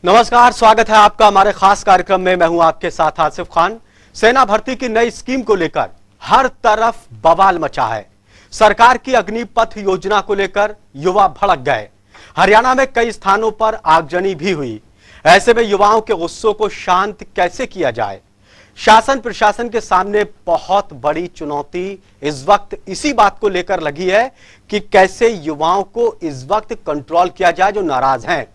नमस्कार, स्वागत है आपका हमारे खास कार्यक्रम में। मैं हूं आपके साथ आसिफ खान। सेना भर्ती की नई स्कीम को लेकर हर तरफ बवाल मचा है। सरकार की अग्निपथ योजना को लेकर युवा भड़क गए। हरियाणा में कई स्थानों पर आगजनी भी हुई। ऐसे में युवाओं के गुस्सों को शांत कैसे किया जाए? शासन प्रशासन के सामने बहुत बड़ी चुनौती इस वक्त इसी बात को लेकर लगी है कि कैसे युवाओं को इस वक्त कंट्रोल किया जाए जो नाराज हैं।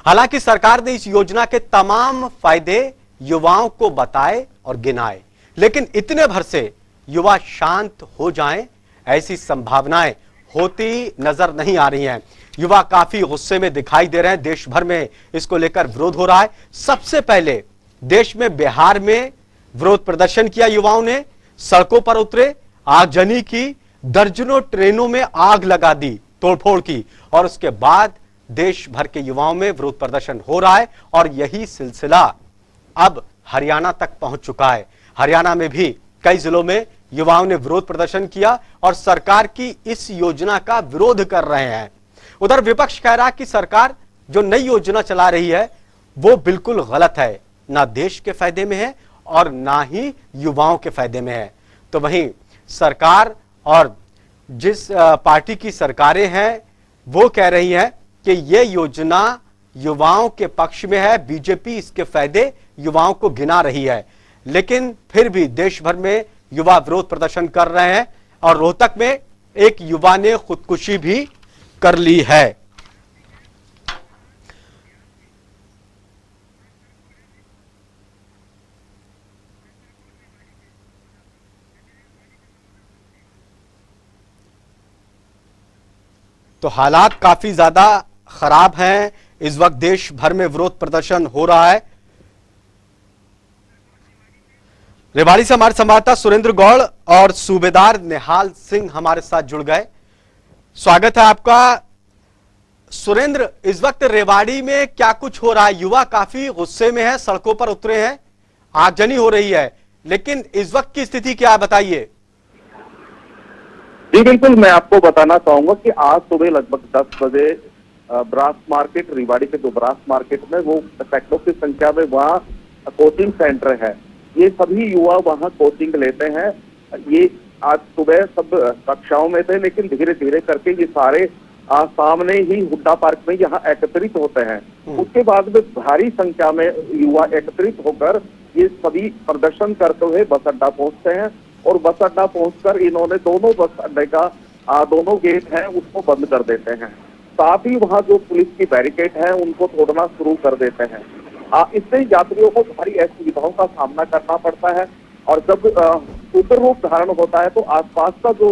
हालांकि सरकार ने इस योजना के तमाम फायदे युवाओं को बताए और गिनाए, लेकिन इतने भर से युवा शांत हो जाएं, ऐसी संभावनाएं होती नजर नहीं आ रही हैं। युवा काफी गुस्से में दिखाई दे रहे हैं। देश भर में इसको लेकर विरोध हो रहा है। सबसे पहले देश में बिहार में विरोध प्रदर्शन किया युवाओं ने, सड़कों पर उतरे, आगजनी की, दर्जनों ट्रेनों में आग लगा दी, तोड़फोड़ की, और उसके बाद देश भर के युवाओं में विरोध प्रदर्शन हो रहा है और यही सिलसिला अब हरियाणा तक पहुंच चुका है। हरियाणा में भी कई जिलों में युवाओं ने विरोध प्रदर्शन किया और सरकार की इस योजना का विरोध कर रहे हैं। उधर विपक्ष कह रहा है कि सरकार जो नई योजना चला रही है वो बिल्कुल गलत है, ना देश के फायदे में है और ना ही युवाओं के फायदे में है। तो वहीं सरकार और जिस पार्टी की सरकारें हैं वो कह रही हैं कि यह योजना युवाओं के पक्ष में है। बीजेपी इसके फायदे युवाओं को गिना रही है, लेकिन फिर भी देश भर में युवा विरोध प्रदर्शन कर रहे हैं और रोहतक में एक युवा ने खुदकुशी भी कर ली है। तो हालात काफी ज्यादा खराब हैं। इस वक्त देश भर में विरोध प्रदर्शन हो रहा है। रेवाड़ी से हमारे संवाददाता सुरेंद्र गौड़ और सूबेदार निहाल सिंह हमारे साथ जुड़ गए। स्वागत है आपका। सुरेंद्र, इस वक्त रेवाड़ी में क्या कुछ हो रहा है? युवा काफी गुस्से में है, सड़कों पर उतरे हैं, आगजनी हो रही है, लेकिन इस वक्त की स्थिति क्या है, बताइए। जी बिल्कुल, मैं आपको बताना चाहूंगा कि आज सुबह लगभग 10 बजे ब्रास मार्केट, रेवाड़ी के जो ब्रास मार्केट में वो सैकड़ों की संख्या में वहाँ कोचिंग सेंटर है। ये सभी युवा वहाँ कोचिंग लेते हैं। ये आज सुबह सब कक्षाओं में थे, लेकिन धीरे धीरे करके ये सारे सामने ही हुड्डा पार्क में यहाँ एकत्रित होते हैं। उसके बाद में भारी संख्या में युवा एकत्रित होकर ये सभी प्रदर्शन करते हुए बस अड्डा पहुंचते हैं और बस अड्डा पहुंचकर इन्होंने दोनों बस अड्डे का दोनों गेट हैं उसको बंद कर देते हैं। साथ ही वहां जो पुलिस की बैरिकेड है उनको तोड़ना शुरू कर देते हैं। इससे यात्रियों को भारी असुविधाओं का सामना करना पड़ता है और जब उग्र रूप धारण होता है तो आसपास का जो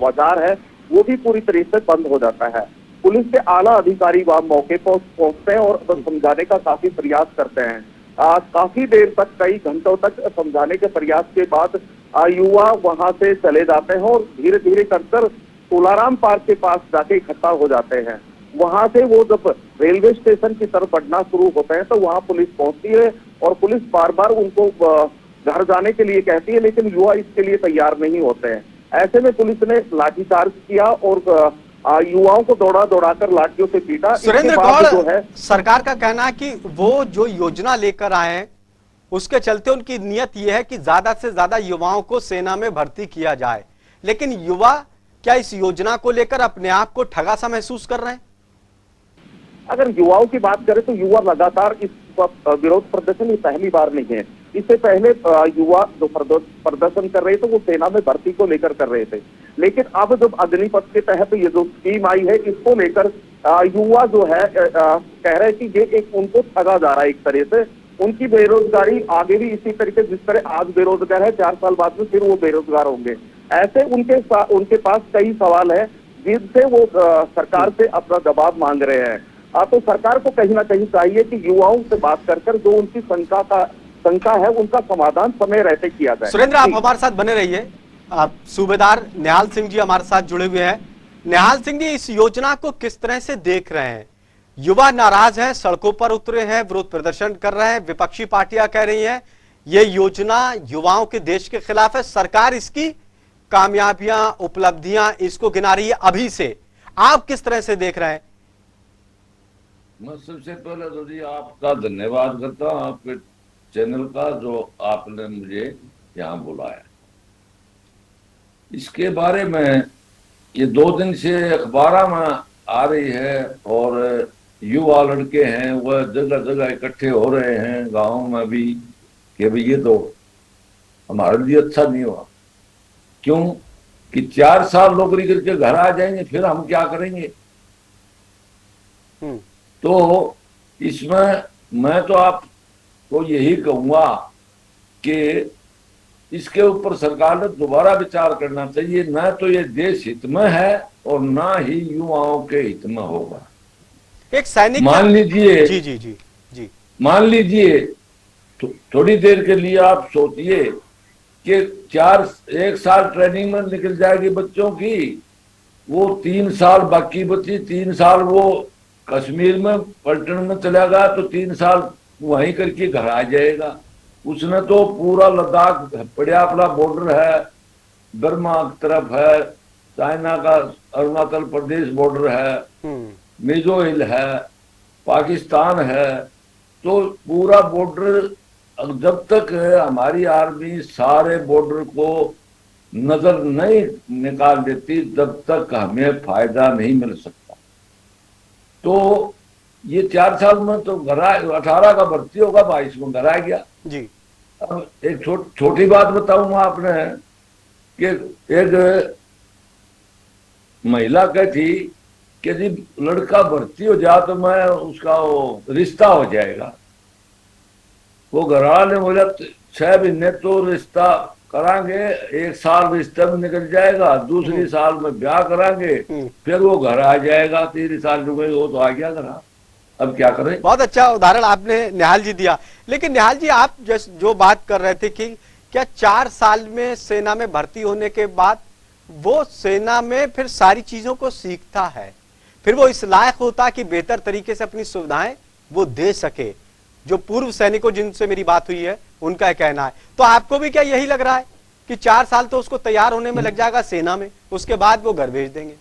बाजार है वो भी पूरी तरह से बंद हो जाता है। पुलिस के आला अधिकारी वहां मौके पर पहुंचते हैं और समझाने का काफी प्रयास करते हैं। काफी देर तक, कई घंटों तक समझाने के प्रयास के बाद युवा वहां से चले जाते हैं और धीरे धीरे कर तुलाराम पार्क के पास जाके इकट्ठा हो जाते हैं। वहां से वो जब रेलवे स्टेशन की तरफ बढ़ना शुरू होते हैं तो वहां पुलिस पहुंचती है और पुलिस बार बार उनको घर जाने के लिए कहती है, लेकिन युवा इसके लिए तैयार नहीं होते हैं। ऐसे में पुलिस ने लाठीचार्ज किया और युवाओं को दौड़ा-दौड़ाकर लाठियों से पीटा। सुरेंद्र गौड़, जो है सरकार का कहना है कि वो जो योजना लेकर आए हैं उसके चलते उनकी नियत यह है कि ज्यादा से ज्यादा युवाओं को सेना में भर्ती किया जाए, लेकिन युवा क्या इस योजना को लेकर अपने आप को ठगा सा महसूस कर रहे हैं? अगर युवाओं की बात करें तो युवा लगातार इस विरोध प्रदर्शन ये पहली बार नहीं है। इससे पहले युवा जो प्रदर्शन कर रहे थे वो सेना में भर्ती को लेकर कर रहे थे, लेकिन अब जब अग्निपथ के तहत ये जो स्कीम आई है इसको लेकर युवा जो है कह रहे हैं कि ये एक उनको ठगा जा रहा है। एक तरह से उनकी बेरोजगारी आगे भी इसी तरीके, जिस तरह आज बेरोजगार है 4 साल बाद में फिर वो बेरोजगार होंगे। ऐसे उनके पास कई सवाल है जिनसे वो सरकार से अपना जवाब मांग रहे हैं। तो सरकार को कहीं ना कहीं चाहिए कि युवाओं से बात कर जो उनकी शंका है उनका समाधान समय रहते किया जाए। सुरेंद्र, आप हमारे साथ बने रहिए। आप सूबेदार निहाल सिंह जी हमारे साथ जुड़े हुए हैं। निहाल सिंह जी, इस योजना को किस तरह से देख रहे हैं? युवा नाराज हैं, सड़कों पर उतरे हैं, विरोध प्रदर्शन कर रहे हैं, विपक्षी पार्टियां कह रही हैं ये योजना युवाओं के देश के खिलाफ है, सरकार इसकी कामयाबियां, उपलब्धियां इसको गिना रही है अभी से। आप किस तरह से देख रहे हैं? मैं सबसे पहले तो जी आपका धन्यवाद करता हूँ, आपके चैनल का, जो आपने मुझे यहाँ बुलाया। इसके बारे में ये 2 दिन से अखबार में आ रही है, और युवा लड़के हैं वह जगह जगह इकट्ठे हो रहे हैं गाँव में भी कि भाई ये तो हमारे लिए अच्छा नहीं हुआ। क्यों कि 4 साल नौकरी करके घर आ जाएंगे, फिर हम क्या करेंगे। तो इसमें मैं तो आपको यही कहूंगा कि इसके ऊपर सरकार ने दोबारा विचार करना चाहिए। न तो ये देश हित में है और ना ही युवाओं के हित में होगा। एक सैनिक मान लीजिए, जी जी जी जी, मान लीजिए थोड़ी देर के लिए आप सोचिए कि 1 साल ट्रेनिंग में निकल जाएगी बच्चों की, वो 3 साल बाकी बची, 3 साल वो कश्मीर में पलटन में चला गया, तो 3 साल वहीं करके घर आ जाएगा। उसने तो पूरा लद्दाख पड़ा अपना बॉर्डर है, बर्मा की तरफ है, चाइना का अरुणाचल प्रदेश बॉर्डर है, मिजो हिल है, पाकिस्तान है, तो पूरा बॉर्डर जब तक हमारी आर्मी सारे बॉर्डर को नजर नहीं निकाल देती तब तक हमें फायदा नहीं मिल सकता। तो ये 4 साल में तो घर 18 का भर्ती होगा, 22 में घर आ गया जी। अब एक छोटी बात बताऊंगा आपने कि एक महिला कहती कि जी लड़का भर्ती हो जाए तो मैं उसका वो रिश्ता हो जाएगा। वो घरवाला ने बोला 6 महीने तो रिश्ता करांगे, 1 साल रिश्ते में निकल जाएगा, दूसरी साल में ब्याह करांगे, फिर वो घर आ जाएगा, 3 साल रुके वो तो आ गया घर। अब क्या करें। बहुत अच्छा उदाहरण आपने निहाल जी दिया। लेकिन निहाल जी, आप जो बात कर रहे थे कि क्या 4 साल में सेना में भर्ती होने के बाद वो सेना में फिर सारी चीजों को सीखता है, फिर वो इस लायक होता कि बेहतर तरीके से अपनी सुविधाएं वो दे सके। जो पूर्व सैनिकों जिनसे मेरी बात हुई है उनका कहना है। तो आपको भी क्या यही लग रहा है कि 4 साल तो उसको तैयार होने में लग जाएगा सेना में, उसके बाद वो घर भेज देंगे?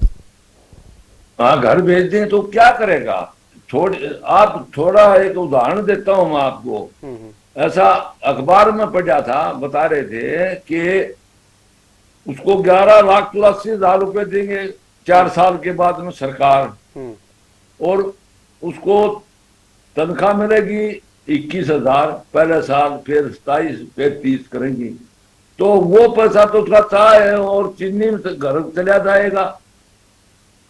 हाँ, घर भेज दें तो क्या करेगा। आप थोड़ा एक उदाहरण देता हूं मैं आपको। ऐसा अखबार में पढ़ा था, बता रहे थे कि उसको 11,83,000 रुपए देंगे 4 साल के बाद में सरकार, और उसको तनख्वाह मिलेगी 21,000 पहले साल, फिर 27, फिर 30 करेंगी। तो वो पैसा तो उसका चाय और चीनी में घर चला जाएगा।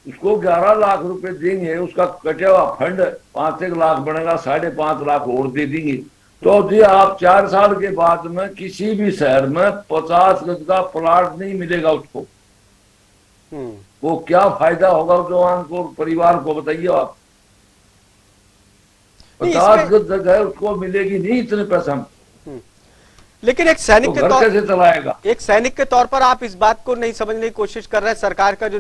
उसको 11 लाख रुपए देंगे, उसका कटा हुआ फंड 5-1 लाख बनेगा, 5.5 लाख और दे देंगे। तो जी आप 4 साल के बाद में किसी भी शहर में 50 गज का प्लाट नहीं मिलेगा उसको। वो क्या फायदा होगा जवान को, परिवार को, बताइए आप। 50 गज जगह उसको मिलेगी नहीं इतने पैसा। लेकिन एक सैनिक तो के तौर कैसे चलाएगा। एक सैनिक के तौर पर आप इस बात को नहीं समझने की कोशिश कर रहे हैं। सरकार का जो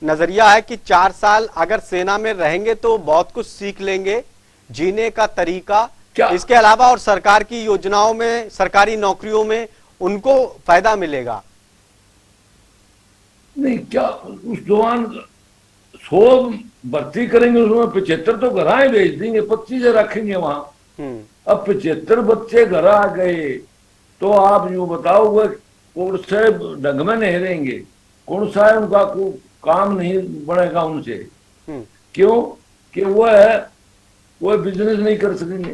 नजरिया है कि 4 साल अगर सेना में रहेंगे तो बहुत कुछ सीख लेंगे, जीने का तरीका, इसके अलावा और सरकार की योजनाओं में, सरकारी नौकरियों में उनको फायदा मिलेगा। नहीं, क्या उस जवान 100 भर्ती करेंगे, उसमें 75 तो घर भेज देंगे, 25 रखेंगे वहां। अब 75 बच्चे घर आ गए तो आप यूं बताओ वह कौन से ढंग में नहीं रहेंगे, कौन सा है उनका काम नहीं बनेगा उनसे। क्यों कि वह बिजनेस नहीं कर सकेंगे,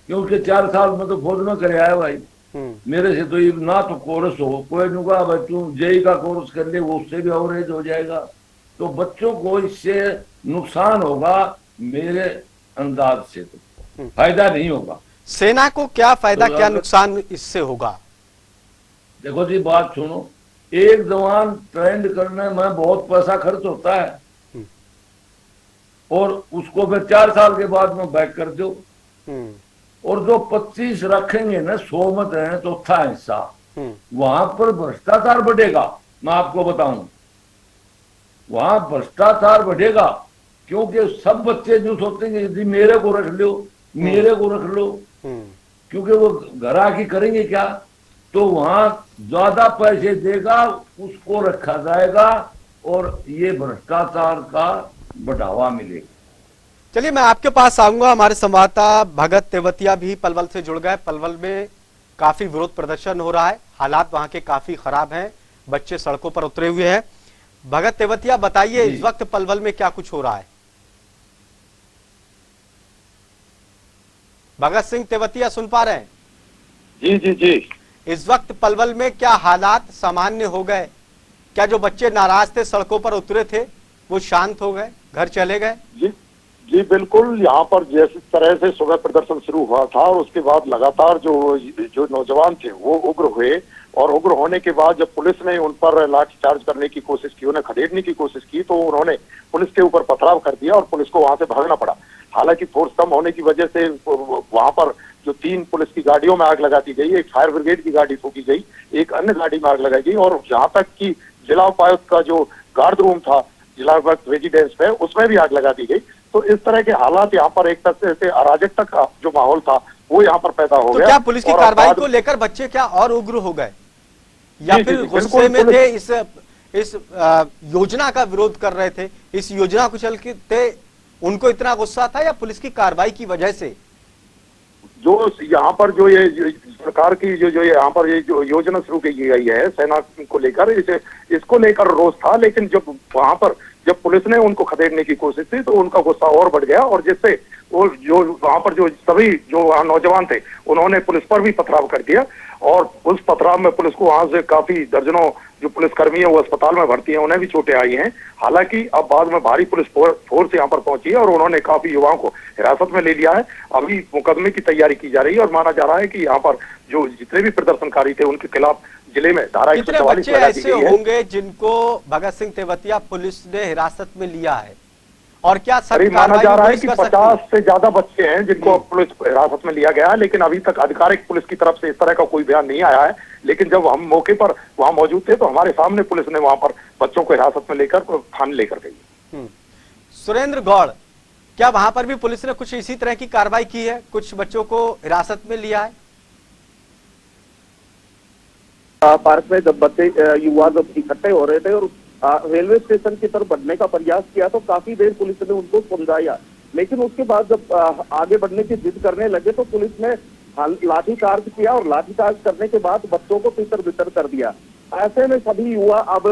क्योंकि 4 साल में तो फौज में करे आया भाई। मेरे से तो ये ना तो कोर्स हो, कोई नुका भाई तू जेई का कोर्स कर ले, वो उससे भी अवरेज हो जाएगा। तो बच्चों को इससे नुकसान होगा, मेरे अंदाज से तो फायदा नहीं होगा। सेना को क्या फायदा, तो क्या नुकसान इससे होगा? देखो जी बात सुनो, एक जवान ट्रेंड करने में बहुत पैसा खर्च होता है, और उसको फिर 4 साल के बाद में बैक कर दो, और जो 25 रखेंगे ना, 100 मत है तो था हिस्सा, वहां पर भ्रष्टाचार बढ़ेगा। मैं आपको बताऊं, वहां भ्रष्टाचार बढ़ेगा, क्योंकि सब बच्चे जो सोचेंगे यदि मेरे को रख लो, मेरे को रख लो, क्योंकि वो घर आके करेंगे क्या, तो वहां ज्यादा पैसे देगा, उसको रखा जाएगा, और ये भ्रष्टाचार का बढ़ावा मिलेगा। चलिए मैं आपके पास आऊंगा। हमारे संवाददाता भगत तेवतिया भी पलवल से जुड़ गए। पलवल में काफी विरोध प्रदर्शन हो रहा है, हालात वहां के काफी खराब हैं, बच्चे सड़कों पर उतरे हुए हैं। भगत तेवतिया बताइए इस वक्त पलवल में क्या कुछ हो रहा है। भगत सिंह तेवतिया सुन पा रहे हैं? जी जी जी। इस वक्त पलवल में क्या हालात सामान्य हो गए? क्या जो बच्चे नाराज थे, सड़कों पर उतरे थे, वो शांत हो गए, घर चले गए? जी जी बिल्कुल। यहाँ पर जिस तरह से सुबह प्रदर्शन शुरू हुआ था और उसके बाद लगातार जो नौजवान थे वो उग्र हुए, और उग्र होने के बाद जब पुलिस ने उन पर लाठीचार्ज करने की कोशिश की, उन्हें खदेड़ने की कोशिश की, तो उन्होंने पुलिस के ऊपर पथराव कर दिया और पुलिस को वहां से भागना पड़ा। हालांकि फोर्स कम होने की वजह से वहां पर जो 3 पुलिस की गाड़ियों में आग लगा दी गई, एक फायर ब्रिगेड की गाड़ी फूकी गई, एक अन्य गाड़ी में आग लगाई गई, और जहां तक कि जिला उपायुक्त का जो गार्ड रूम था जिला उपायुक्त रेजिडेंस में, उसमें भी आग लगा दी गई। तो इस तरह के हालात यहाँ पर एक तरह से अराजकता का जो माहौल था वो यहाँ पर पैदा हो तो गया। क्या पुलिस की कार्रवाई को लेकर बच्चे क्या और उग्र हो गए, या फिर गुस्से में थे, इस योजना का विरोध कर रहे थे, इस योजना को चलते उनको इतना गुस्सा था, या पुलिस की कार्रवाई की वजह से? जो यहाँ पर जो ये सरकार की जो यहाँ पर ये जो योजना शुरू की गई है सेना को लेकर, इसको लेकर रोष था, लेकिन जब वहां पर जब पुलिस ने उनको खदेड़ने की कोशिश की तो उनका गुस्सा और बढ़ गया, और जिससे वो जो वहां पर जो सभी जो वहां नौजवान थे उन्होंने पुलिस पर भी पथराव कर दिया, और उस पथराव में पुलिस को वहां से काफी दर्जनों जो पुलिसकर्मी है वो अस्पताल में भर्ती हैं, उन्हें भी चोटें आई हैं। हालांकि अब बाद में भारी पुलिस फोर्स यहाँ पर पहुंची है और उन्होंने काफी युवाओं को हिरासत में ले लिया है। अभी मुकदमे की तैयारी की जा रही है और माना जा रहा है कि यहाँ पर जो जितने भी प्रदर्शनकारी थे उनके खिलाफ जिले में धारा 144 बच्चे ऐसे होंगे जिनको भगत सिंह तेवतिया पुलिस ने हिरासत में लिया है, और क्या माना जा रहा है कि 50 से ज्यादा बच्चे हैं जिनको पुलिस हिरासत में लिया गया है, लेकिन अभी तक आधिकारिक पुलिस की तरफ से इस तरह का कोई बयान नहीं आया है। लेकिन जब हम मौके पर वहां मौजूद थे तो हमारे सामने पुलिस ने वहां पर बच्चों को हिरासत में लेकर थाने लेकर गई। सुरेंद्र गौड़, क्या वहां पर भी पुलिस ने कुछ इसी तरह की कार्रवाई की है, कुछ बच्चों को हिरासत में लिया है? पार्क में जब बच्चे युवा जब इकट्ठे हो रहे थे और रेलवे स्टेशन की तरफ बढ़ने का प्रयास किया तो काफी देर पुलिस ने उनको समझाया, लेकिन उसके बाद जब आगे बढ़ने की जिद करने लगे तो पुलिस ने लाठीचार्ज किया, और लाठीचार्ज करने के बाद बच्चों को तितर बितर कर दिया। ऐसे में सभी युवा अब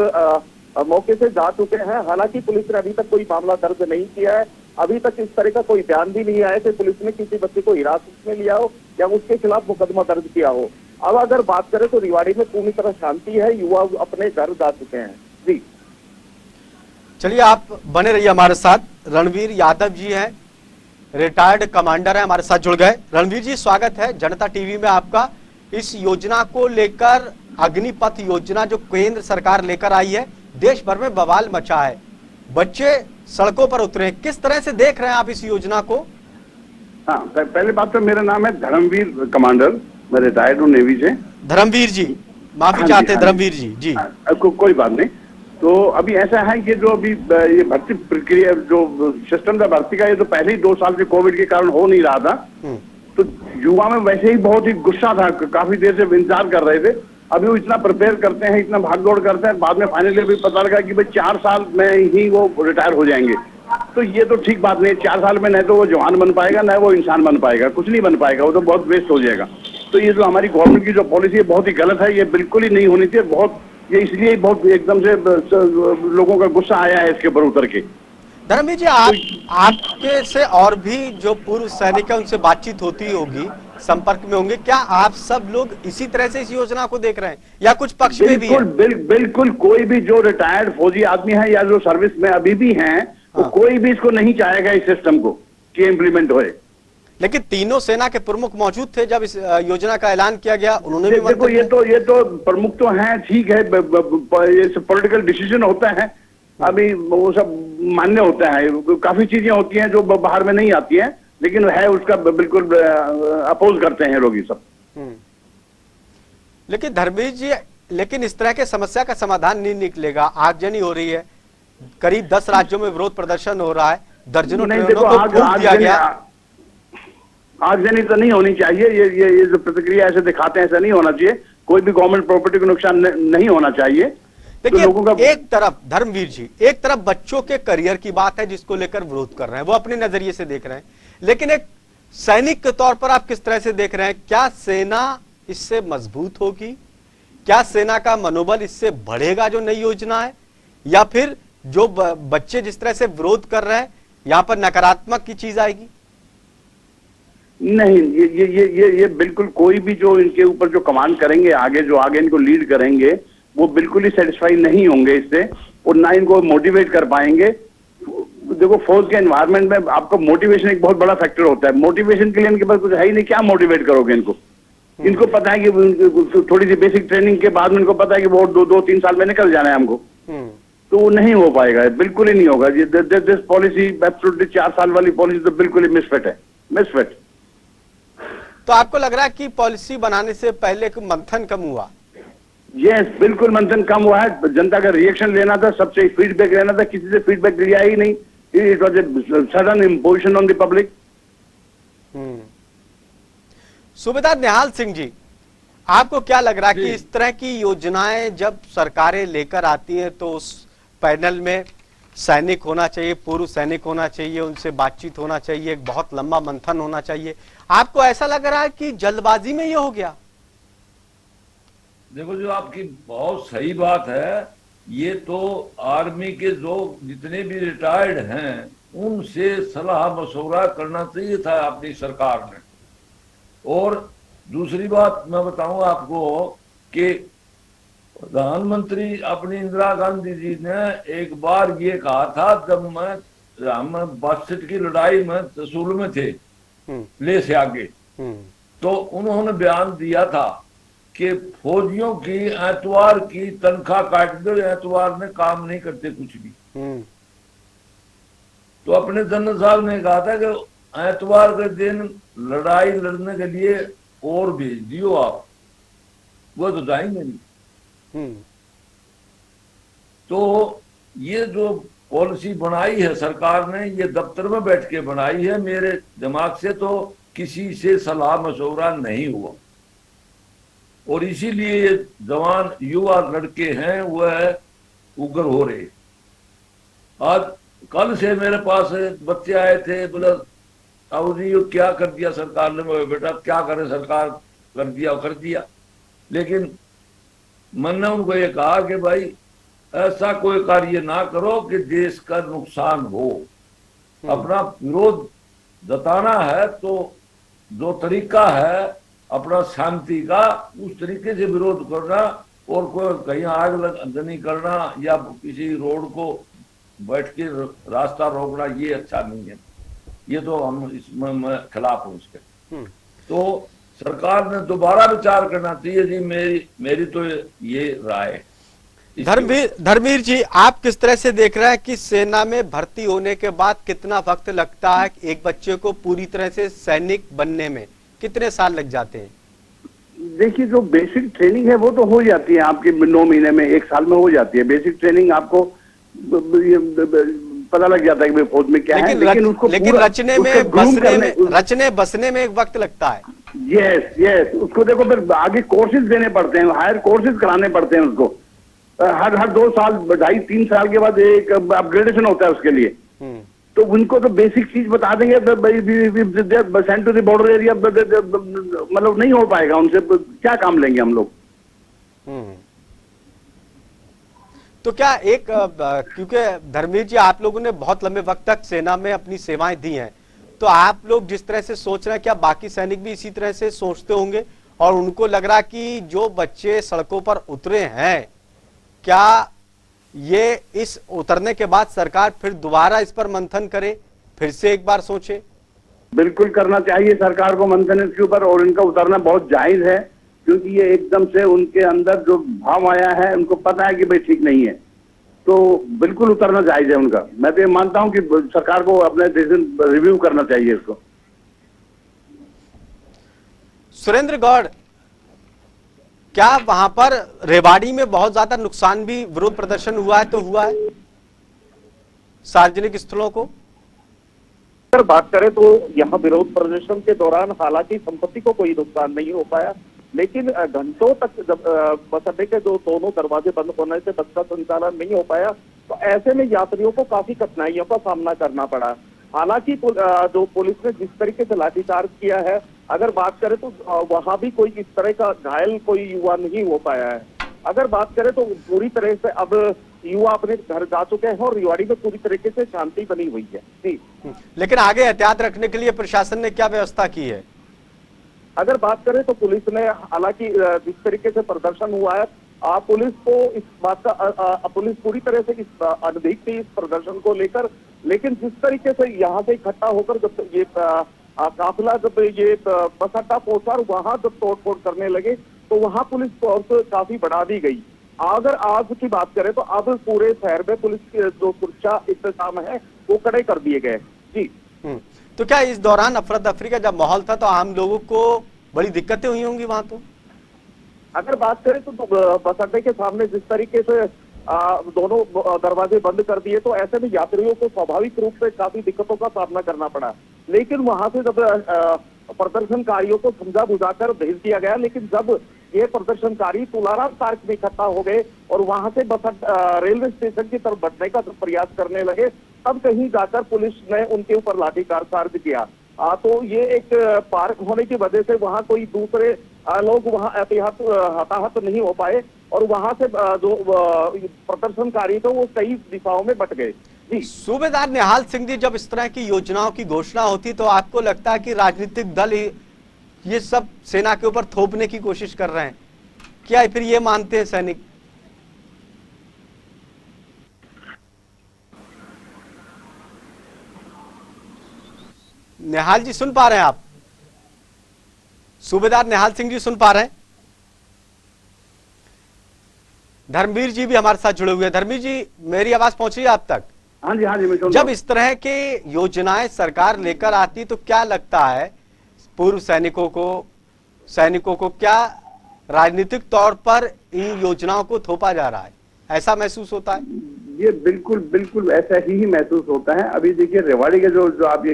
मौके से जा चुके हैं। हालांकि पुलिस ने अभी तक कोई मामला दर्ज नहीं किया है, अभी तक इस तरह का कोई बयान भी नहीं आया कि पुलिस ने किसी बच्चे को हिरासत में लिया हो या उसके खिलाफ मुकदमा दर्ज किया हो। अब अगर बात करें तो रेवाड़ी में पूरी तरह शांति है, युवा अपने घर जा चुके हैं। जी चलिए आप बने रहिए हमारे साथ। रणवीर यादव जी हैं, रिटायर्ड कमांडर हैं, हमारे साथ जुड़ गए। रणवीर जी स्वागत है जनता टीवी में आपका। इस योजना को लेकर, अग्निपथ योजना जो केंद्र सरकार लेकर आई है, देश भर में बवाल मचा है, बच्चे सड़कों पर उतरे, किस तरह से देख रहे हैं आप इस योजना को? हाँ, पहले बात तो मेरा नाम है धर्मवीर कमांडर, मैं रिटायर्ड हूँ नेवी से। धर्मवीर जी, माफी चाहते हैं धर्मवीर जी। जी कोई बात नहीं। तो अभी ऐसा है कि जो अभी ये भर्ती प्रक्रिया जो सिस्टम था भर्ती का, ये तो पहले ही 2 साल से कोविड के कारण हो नहीं रहा था, तो युवा में वैसे ही बहुत ही गुस्सा था, काफी देर से इंतजार कर रहे थे। अभी वो इतना प्रिपेयर करते हैं, इतना भागदौड़ करते हैं, बाद में फाइनली भी पता लगा कि भाई 4 साल में ही वो रिटायर हो जाएंगे। तो ये तो ठीक बात नहीं है। 4 साल में न तो वो जवान बन पाएगा, न वो इंसान बन पाएगा, कुछ नहीं बन पाएगा, वो तो बहुत वेस्ट हो जाएगा। तो ये जो हमारी गवर्नमेंट की जो पॉलिसी है बहुत ही गलत है, ये बिल्कुल ही नहीं होनी चाहिए। बहुत ये इसलिए बहुत एकदम से लोगों का गुस्सा आया है इसके ऊपर उतर के। धर्मवीर जी, आपके से और भी जो पूर्व सैनिक है उनसे बातचीत होती होगी, संपर्क में होंगे, क्या आप सब लोग इसी तरह से इस योजना को देख रहे हैं या कुछ पक्ष में भी है? बिल्कुल कोई भी जो रिटायर्ड फौजी आदमी है या जो सर्विस में अभी भी हैं, तो कोई भी इसको नहीं चाहेगा इस सिस्टम को कि इम्प्लीमेंट होए। लेकिन तीनों सेना के प्रमुख मौजूद थे जब इस योजना का ऐलान किया गया, उन्होंने भी देखो ये तो प्रमुख तो हैं, ठीक है, ये पॉलिटिकल डिसीजन होता है, अभी वो सब मान्य होता है। काफी चीजें होती हैं जो बाहर में नहीं आती हैं, लेकिन है उसका बिल्कुल अपोज करते हैं लोग ये सब। लेकिन धर्मवीर जी, लेकिन इस तरह के समस्या का समाधान नहीं निकलेगा। आगजनी हो रही है, करीब 10 राज्यों में विरोध प्रदर्शन हो रहा है, दर्जनों ट्रेनों को फूंक दिया गया। आगजनी तो नहीं होनी चाहिए, ये जो प्रतिक्रिया ऐसे दिखाते हैं ऐसा नहीं होना चाहिए। कोई भी गवर्नमेंट प्रॉपर्टी को नुकसान नहीं होना चाहिए। देखिए लोगों का एक तरफ धर्मवीर जी, एक तरफ बच्चों के करियर की बात है जिसको लेकर विरोध कर रहे हैं, वो अपने नजरिए से देख रहे हैं, लेकिन एक सैनिक के तौर पर आप किस तरह से देख रहे हैं? क्या सेना इससे मजबूत होगी? क्या सेना का मनोबल इससे बढ़ेगा जो नई योजना है, या फिर जो बच्चे जिस तरह से विरोध कर रहे हैं यहां पर नकारात्मक की चीज आएगी? नहीं, ये बिल्कुल कोई भी जो इनके ऊपर जो कमांड करेंगे, आगे जो आगे इनको लीड करेंगे, वो बिल्कुल ही सेटिस्फाई नहीं होंगे इससे, और ना इनको मोटिवेट कर पाएंगे। देखो, फौज के एनवायरनमेंट में आपका मोटिवेशन एक बहुत बड़ा फैक्टर होता है। मोटिवेशन के लिए इनके पास कुछ है ही नहीं, क्या मोटिवेट करोगे इनको? इनको पता है कि थोड़ी सी बेसिक ट्रेनिंग के बाद में इनको पता है कि वो 2-3 साल में निकल जाना है हमको, तो वो नहीं हो पाएगा, बिल्कुल ही नहीं होगा। दिस पॉलिसी एब्सोल्युटली 4 साल वाली पॉलिसी तो बिल्कुल ही मिसफिट है, मिसफिट। तो आपको लग रहा है कि पॉलिसी बनाने से पहले मंथन कम हुआ? यस, बिल्कुल मंथन कम हुआ है। जनता का रिएक्शन लेना था, सबसे फीडबैक लेना था, किसी से फीडबैक लिया ही नहीं। It was a sudden imposition on the public. सूबेदार निहाल सिंह जी, आपको क्या लग रहा है कि इस तरह की योजनाएं जब सरकारें लेकर आती हैं तो उस पैनल में सैनिक होना चाहिए, पूर्व सैनिक होना चाहिए, उनसे बातचीत होना चाहिए, एक बहुत लंबा मंथन होना चाहिए, आपको ऐसा लग रहा है कि जल्दबाजी में ये हो गया? देखो, जो आपकी बहुत सही बात है, ये तो आर्मी के जो जितने भी रिटायर्ड हैं उनसे सलाह मशवरा करना चाहिए था अपनी सरकार ने। और दूसरी बात मैं बताऊं आपको कि प्रधानमंत्री अपनी इंदिरा गांधी जी ने एक बार ये कहा था, जब हम 62 की लड़ाई में त्रिशूल में थे, ले से आगे, तो उन्होंने बयान दिया था कि फौजियों की एतवार की तनख्वाह काट दो, एतवार में काम नहीं करते कुछ भी। तो अपने जनरल साहब ने कहा था कि एतवार के दिन लड़ाई लड़ने के लिए और भेज दियो आप, वो तो जाएंगे नहीं। तो ये जो पॉलिसी बनाई है सरकार ने, ये दफ्तर में बैठ के बनाई है, मेरे दिमाग से तो किसी से सलाह मशवरा नहीं हुआ, और इसीलिए ये जवान युवा लड़के हैं वह उग्र हो रहे। आज कल से मेरे पास बच्चे आए थे, बोला अब जी क्या कर दिया सरकार ने। मैं बेटा क्या करे, सरकार कर दिया कर दिया, लेकिन मैंने उनको ये कहा कि भाई ऐसा कोई कार्य ना करो कि देश का नुकसान हो। अपना विरोध जताना है तो जो तरीका है अपना शांति का, उस तरीके से विरोध करना, और कोई कहीं आग लगनी करना या किसी रोड को बैठ के रास्ता रोकना, ये अच्छा नहीं है। ये तो हम इसमें मैं खिलाफ हूँ उसके। तो सरकार ने दोबारा विचार करना चाहिए जी, मेरी तो ये राय है। धर्मवीर जी, आप किस तरह से देख रहे हैं कि सेना में भर्ती होने के बाद कितना वक्त लगता है? एक बच्चे को पूरी तरह से सैनिक बनने में कितने साल लग जाते हैं? देखिए, जो बेसिक ट्रेनिंग है वो तो हो जाती है आपकी 9 महीने में, 1 साल में हो जाती है। बेसिक ट्रेनिंग आपको पता लग जाता है कि फौज में क्या है, लेकिन उसको रचने बसने में एक वक्त लगता है। यस, उसको देखो फिर आगे कोर्सेज देने पड़ते हैं, हायर कोर्सेज कराने पड़ते हैं उसको। हर 2 साल 2.5-3 साल के बाद एक अपग्रेडेशन होता है उसके लिए। तो उनको तो बेसिक चीज बता देंगे, send to the border area, मतलब नहीं हो पाएगा उनसे, क्या काम लेंगे हम लोग। तो क्या एक क्योंकि धर्मवीर जी आप लोगों ने बहुत लंबे वक्त तक सेना में अपनी सेवाएं दी हैं, तो आप लोग जिस तरह से सोच रहे हैं क्या बाकी सैनिक भी इसी तरह से सोचते होंगे, और उनको लग रहा कि जो बच्चे सड़कों पर उतरे हैं, क्या ये इस उतरने के बाद सरकार फिर दोबारा इस पर मंथन करे, फिर से एक बार सोचे? बिल्कुल करना चाहिए सरकार को मंथन इसके ऊपर, और इनका उतरना बहुत जायज है, क्योंकि ये एकदम से उनके अंदर जो भाव आया है, उनको पता है कि भाई ठीक नहीं है, तो बिल्कुल उतरना जायज है उनका। मैं तो ये मानता हूं कि सरकार को अपने डिसीजन रिव्यू करना चाहिए इसको। सुरेंद्र गौड़, क्या वहां पर रेवाड़ी में बहुत ज्यादा नुकसान भी, विरोध प्रदर्शन हुआ है तो हुआ है सार्वजनिक स्थलों को? अगर बात करें तो यहाँ विरोध प्रदर्शन के दौरान हालांकि संपत्ति को कोई नुकसान नहीं हो पाया, लेकिन घंटों तक जब बस अड्डे के जो दोनों दरवाजे बंद होने से बस का संचालन नहीं हो पाया, तो ऐसे में यात्रियों को काफी कठिनाइयों का सामना करना पड़ा। हालांकि जो पुलिस ने जिस तरीके से लाठीचार्ज किया है, अगर बात करें तो वहां भी कोई इस तरह का घायल कोई युवा नहीं हो पाया है। अगर बात करें तो पूरी तरह से अब युवा अपने घर जा चुके हैं और रेवाड़ी में पूरी तरीके से शांति बनी हुई है जी। लेकिन आगे एहतियात रखने के लिए प्रशासन ने क्या व्यवस्था की है? अगर बात करें तो पुलिस ने, हालांकि जिस तरीके से प्रदर्शन हुआ है, पुलिस को इस बात का पुलिस पूरी तरह से इस अनभिज्ञ थी इस प्रदर्शन को लेकर, लेकिन जिस तरीके से यहाँ से इकट्ठा होकर जब ये काफिला जब ये बस अड्डा पहुंचा और वहां जब तोड़फोड़ करने लगे तो वहां पुलिस फोर्स काफी बढ़ा दी गई। अगर आज की बात करें तो अब पूरे शहर में पुलिस के जो सुरक्षा इंतजाम है वो कड़े कर दिए गए जी। तो क्या इस दौरान अफरा तफरी का जब माहौल था तो आम लोगों को बड़ी दिक्कतें हुई होंगी वहां? तो अगर बात करें तो बस अड्डे के सामने जिस तरीके से दोनों दरवाजे बंद कर दिए, तो ऐसे में यात्रियों को स्वाभाविक रूप से काफी दिक्कतों का सामना करना पड़ा। लेकिन वहां से जब प्रदर्शनकारियों को समझा बुझाकर भेज दिया गया, लेकिन जब ये प्रदर्शनकारी तुलाराम पार्क में इकट्ठा हो गए और वहां से बस रेलवे स्टेशन की तरफ बढ़ने का प्रयास करने लगे, तब कहीं जाकर पुलिस ने उनके ऊपर लाठीचार्ज किया। तो ये एक पार्क होने की वजह से वहां कोई दूसरे लोग वहां हताहत नहीं हो पाए और वहां से जो प्रदर्शनकारी थे वो कई दिशाओं में बट गए जी। सूबेदार निहाल सिंह जी, जब इस तरह की योजनाओं की घोषणा होती तो आपको लगता है कि राजनीतिक दल ये सब सेना के ऊपर थोपने की कोशिश कर रहे हैं? क्या फिर ये मानते हैं सैनिक? निहाल जी सुन पा रहे हैं आप? सूबेदार निहाल सिंह जी सुन पा रहे हैं? धर्मवीर जी भी हमारे साथ जुड़े हुए हैं। धर्मवीर जी, मेरी आवाज पहुंच रही है आप तक? हाँ जी, हाँ जी, मैं जब इस तरह के योजनाएं सरकार लेकर आती तो क्या लगता है पूर्व सैनिकों को क्या राजनीतिक तौर पर इन योजनाओं को थोपा जा रहा है, ऐसा महसूस होता है? ये बिल्कुल बिल्कुल ऐसा ही महसूस होता है। अभी देखिए रेवाड़ी के जो आप ये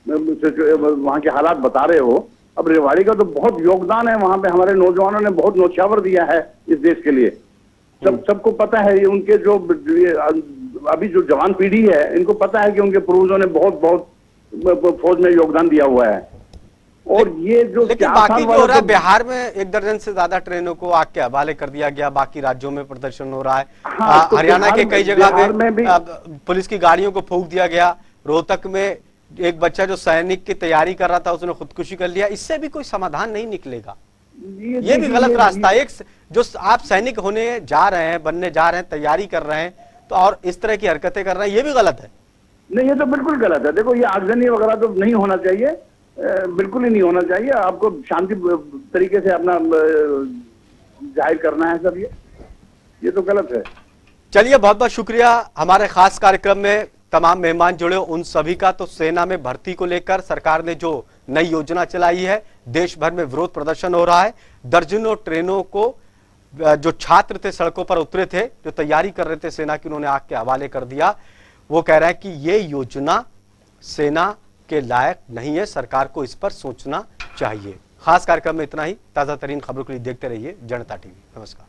वहाँ के हालात बता रहे हो, अब रेवाड़ी का तो बहुत योगदान है, वहाँ पे हमारे नौजवानों ने बहुत न्योछावर दिया है इस देश के लिए। सबको पता है, ये उनके जो अभी जो जवान पीढ़ी है इनको पता है कि उनके पूर्वजों ने बहुत फौज में योगदान दिया हुआ है। और ये जो लेकिन बाकी जो हो रहा है, बिहार में 1 दर्जन से ज्यादा ट्रेनों को आग के हवाले कर दिया गया, बाकी राज्यों में प्रदर्शन हो रहा है। तो हरियाणा के कई जगह में भी पुलिस की गाड़ियों को फूंक दिया गया। रोहतक में एक बच्चा जो सैनिक की तैयारी कर रहा था उसने खुदकुशी कर लिया। इससे भी कोई समाधान नहीं निकलेगा। ये भी गलत रास्ता है। एक जो आप सैनिक होने जा रहे हैं, बनने जा रहे हैं, तैयारी कर रहे हैं, तो और इस तरह की हरकतें कर रहे हैं, ये भी गलत है। नहीं, ये तो बिल्कुल गलत है। देखो, ये आगजनी वगैरह तो नहीं होना चाहिए, बिल्कुल ही नहीं होना चाहिए। आपको शांति तरीके से अपना जाहिर करना है सब, ये तो गलत है। चलिए, बहुत बहुत शुक्रिया। हमारे खास कार्यक्रम में तमाम मेहमान जुड़े, उन सभी का। तो सेना में भर्ती को लेकर सरकार ने जो नई योजना चलाई है, देश भर में विरोध प्रदर्शन हो रहा है। दर्जनों ट्रेनों को जो छात्र थे सड़कों पर उतरे थे, जो तैयारी कर रहे थे सेना की, उन्होंने आग के हवाले कर दिया। वो कह रहे हैं कि ये योजना सेना के लायक नहीं है, सरकार को इस पर सोचना चाहिए। खास कार्यक्रम में इतना ही। ताजा तरीन खबरों के लिए देखते रहिए जनता टीवी। नमस्कार।